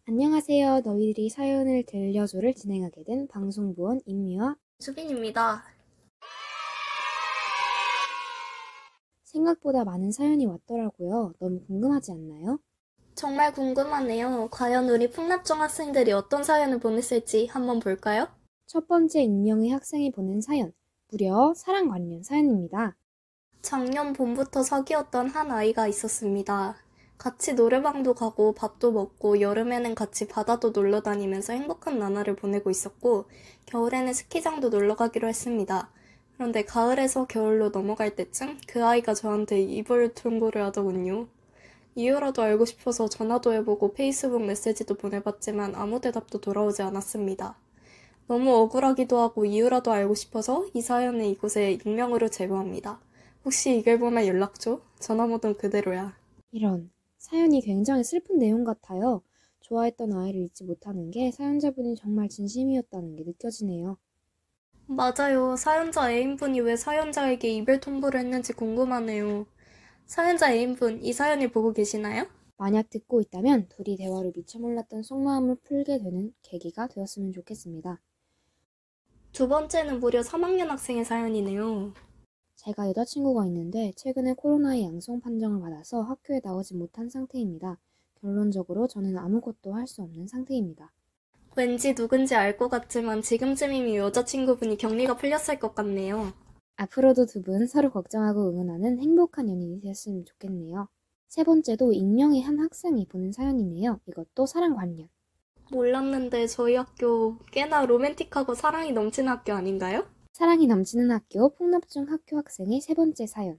안녕하세요. 너희들이 사연을 들려줘를 진행하게 된 방송부원 임미와 수빈입니다. 생각보다 많은 사연이 왔더라고요. 너무 궁금하지 않나요? 정말 궁금하네요. 과연 우리 풍납중 학생들이 어떤 사연을 보냈을지 한번 볼까요? 첫 번째 익명의 학생이 보낸 사연, 무려 사랑 관련 사연입니다. 작년 봄부터 사귀었던 한 아이가 있었습니다. 같이 노래방도 가고 밥도 먹고 여름에는 같이 바다도 놀러 다니면서 행복한 나날을 보내고 있었고 겨울에는 스키장도 놀러 가기로 했습니다. 그런데 가을에서 겨울로 넘어갈 때쯤 그 아이가 저한테 이별 통보를 하더군요. 이유라도 알고 싶어서 전화도 해보고 페이스북 메시지도 보내봤지만 아무 대답도 돌아오지 않았습니다. 너무 억울하기도 하고 이유라도 알고 싶어서 이 사연을 이곳에 익명으로 제보합니다. 혹시 이걸 보면 연락 줘? 전화번호는 그대로야. 이런, 사연이 굉장히 슬픈 내용 같아요. 좋아했던 아이를 잊지 못하는 게 사연자분이 정말 진심이었다는 게 느껴지네요. 맞아요. 사연자 애인분이 왜 사연자에게 이별 통보를 했는지 궁금하네요. 사연자 애인분, 이 사연을 보고 계시나요? 만약 듣고 있다면 둘이 대화로 미처 몰랐던 속마음을 풀게 되는 계기가 되었으면 좋겠습니다. 두 번째는 무려 3학년 학생의 사연이네요. 제가 여자친구가 있는데 최근에 코로나의 양성 판정을 받아서 학교에 나오지 못한 상태입니다. 결론적으로 저는 아무것도 할 수 없는 상태입니다. 왠지 누군지 알 것 같지만 지금쯤이면 여자친구분이 격리가 풀렸을 것 같네요. 앞으로도 두 분 서로 걱정하고 응원하는 행복한 연인이 되었으면 좋겠네요. 세 번째도 익명의 한 학생이 보낸 사연이네요. 이것도 사랑 관련. 몰랐는데 저희 학교 꽤나 로맨틱하고 사랑이 넘치는 학교 아닌가요? 사랑이 넘치는 학교 풍납중 학교 학생의 세 번째 사연.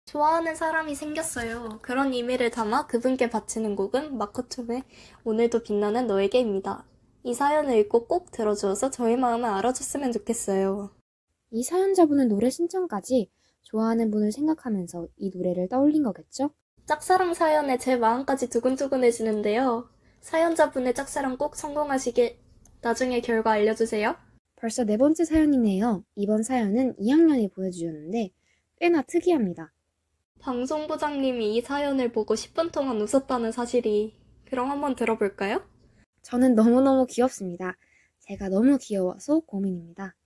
좋아하는 사람이 생겼어요. 그런 의미를 담아 그분께 바치는 곡은 마코툼의 오늘도 빛나는 너에게입니다. 이 사연을 읽고 꼭 들어주어서 저의 마음을 알아줬으면 좋겠어요. 이 사연자분은 노래 신청까지 좋아하는 분을 생각하면서 이 노래를 떠올린 거겠죠? 짝사랑 사연에 제 마음까지 두근두근해지는데요. 사연자분의 짝사랑 꼭 성공하시길 나중에 결과 알려주세요. 벌써 네 번째 사연이네요. 이번 사연은 2학년이 보내주셨는데 꽤나 특이합니다. 방송부장님이 이 사연을 보고 10분 동안 웃었다는 사실이. 그럼 한번 들어볼까요? 저는 너무너무 귀엽습니다. 제가 너무 귀여워서 고민입니다.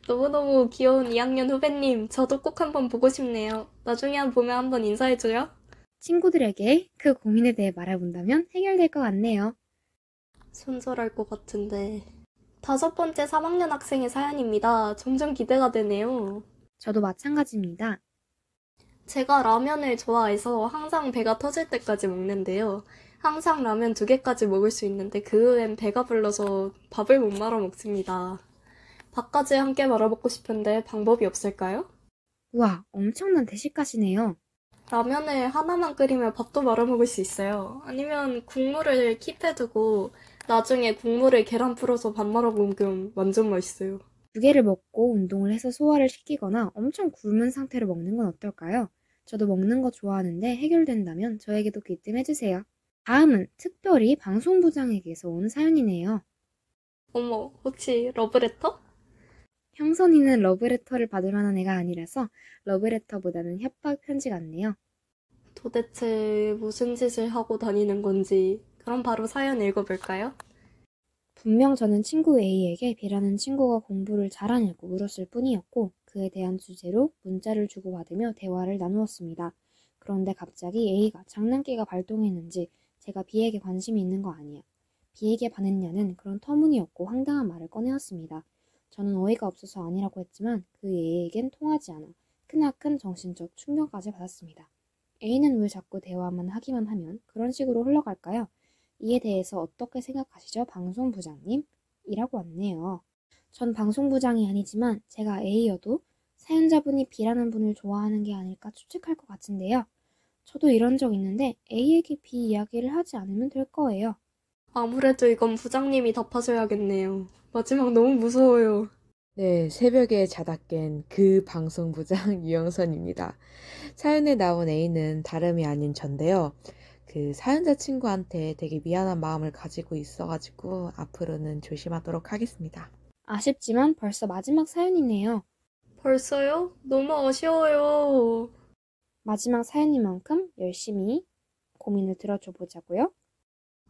너무너무 귀여운 2학년 후배님, 저도 꼭 한번 보고 싶네요. 나중에 보면 한번 인사해줘요. 친구들에게 그 고민에 대해 말해본다면 해결될 것 같네요. 손절할 것 같은데. 다섯 번째 3학년 학생의 사연입니다. 점점 기대가 되네요. 저도 마찬가지입니다. 제가 라면을 좋아해서 항상 배가 터질 때까지 먹는데요. 항상 라면 2개까지 먹을 수 있는데 그 후엔 배가 불러서 밥을 못 말아 먹습니다. 밥까지 함께 말아 먹고 싶은데 방법이 없을까요? 우와, 엄청난 대식가시네요. 라면을 하나만 끓이면 밥도 말아 먹을 수 있어요. 아니면 국물을 킵해두고 나중에 국물에 계란 풀어서 밥 말아 먹으면 완전 맛있어요. 두 개를 먹고 운동을 해서 소화를 시키거나 엄청 굶은 상태로 먹는 건 어떨까요? 저도 먹는 거 좋아하는데 해결된다면 저에게도 귀뜸해주세요. 다음은 특별히 방송부장에게서 온 사연이네요. 어머, 혹시 러브레터? 형선이는 러브레터를 받을 만한 애가 아니라서 러브레터보다는 협박 편지 같네요. 도대체 무슨 짓을 하고 다니는 건지. 그럼 바로 사연 읽어볼까요? 분명 저는 친구 A에게 B라는 친구가 공부를 잘하냐고 물었을 뿐이었고 그에 대한 주제로 문자를 주고받으며 대화를 나누었습니다. 그런데 갑자기 A가 장난기가 발동했는지 제가 B에게 관심이 있는 거 아니야. B에게 반했냐는 그런 터무니없고 황당한 말을 꺼내었습니다. 저는 어이가 없어서 아니라고 했지만 그 A에겐 통하지 않아 크나큰 정신적 충격까지 받았습니다. A는 왜 자꾸 대화만 하기만 하면 그런 식으로 흘러갈까요? 이에 대해서 어떻게 생각하시죠? 방송부장님? 이라고 왔네요. 전 방송부장이 아니지만 제가 A여도 사연자분이 B라는 분을 좋아하는 게 아닐까 추측할 것 같은데요. 저도 이런 적 있는데 A에게 B 이야기를 하지 않으면 될 거예요. 아무래도 이건 부장님이 답하셔야겠네요. 마지막 너무 무서워요. 네, 새벽에 자다 깬 그 방송부장 유영선입니다. 사연에 나온 A는 다름이 아닌 전데요. 그 사연자 친구한테 되게 미안한 마음을 가지고 있어가지고 앞으로는 조심하도록 하겠습니다. 아쉽지만 벌써 마지막 사연이네요. 벌써요? 너무 아쉬워요. 마지막 사연이만큼 열심히 고민을 들어줘 보자고요.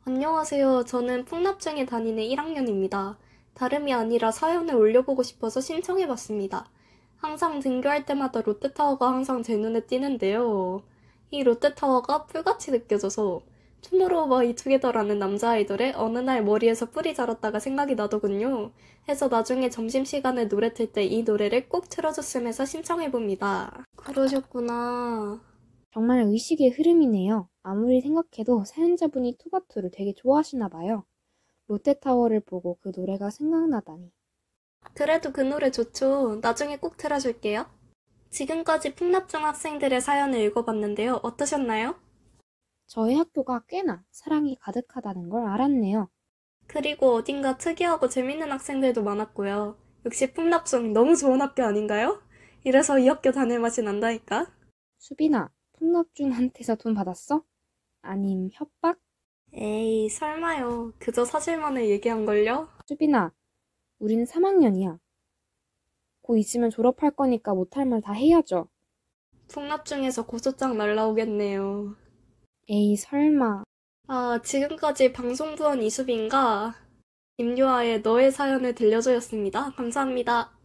안녕하세요. 저는 풍납중에 다니는 1학년입니다. 다름이 아니라 사연을 올려보고 싶어서 신청해봤습니다. 항상 등교할 때마다 롯데타워가 항상 제 눈에 띄는데요. 이 롯데타워가 뿔같이 느껴져서 투모로우바이 투게더라는 남자 아이돌의 어느 날 머리에서 뿔이 자랐다가 생각이 나더군요. 해서 나중에 점심시간에 노래 틀 때 이 노래를 꼭 틀어줬음 해서 신청해봅니다. 그러셨구나. 정말 의식의 흐름이네요. 아무리 생각해도 사연자분이 투바투를 되게 좋아하시나 봐요. 롯데타워를 보고 그 노래가 생각나다니. 그래도 그 노래 좋죠. 나중에 꼭 틀어줄게요. 지금까지 풍납중 학생들의 사연을 읽어봤는데요. 어떠셨나요? 저희 학교가 꽤나 사랑이 가득하다는 걸 알았네요. 그리고 어딘가 특이하고 재밌는 학생들도 많았고요. 역시 풍납중 너무 좋은 학교 아닌가요? 이래서 이 학교 다닐 맛이 난다니까. 수빈아, 풍납중한테서 돈 받았어? 아님 협박? 에이, 설마요. 그저 사실만을 얘기한걸요? 수빈아, 우린 3학년이야. 곧 있으면 졸업할 거니까 못할 말 다 해야죠. 풍납중에서 고소장 날라오겠네요. 에이, 설마. 아, 지금까지 방송부원 이수빈과 임요아의 너의 사연을 들려줘였습니다. 감사합니다.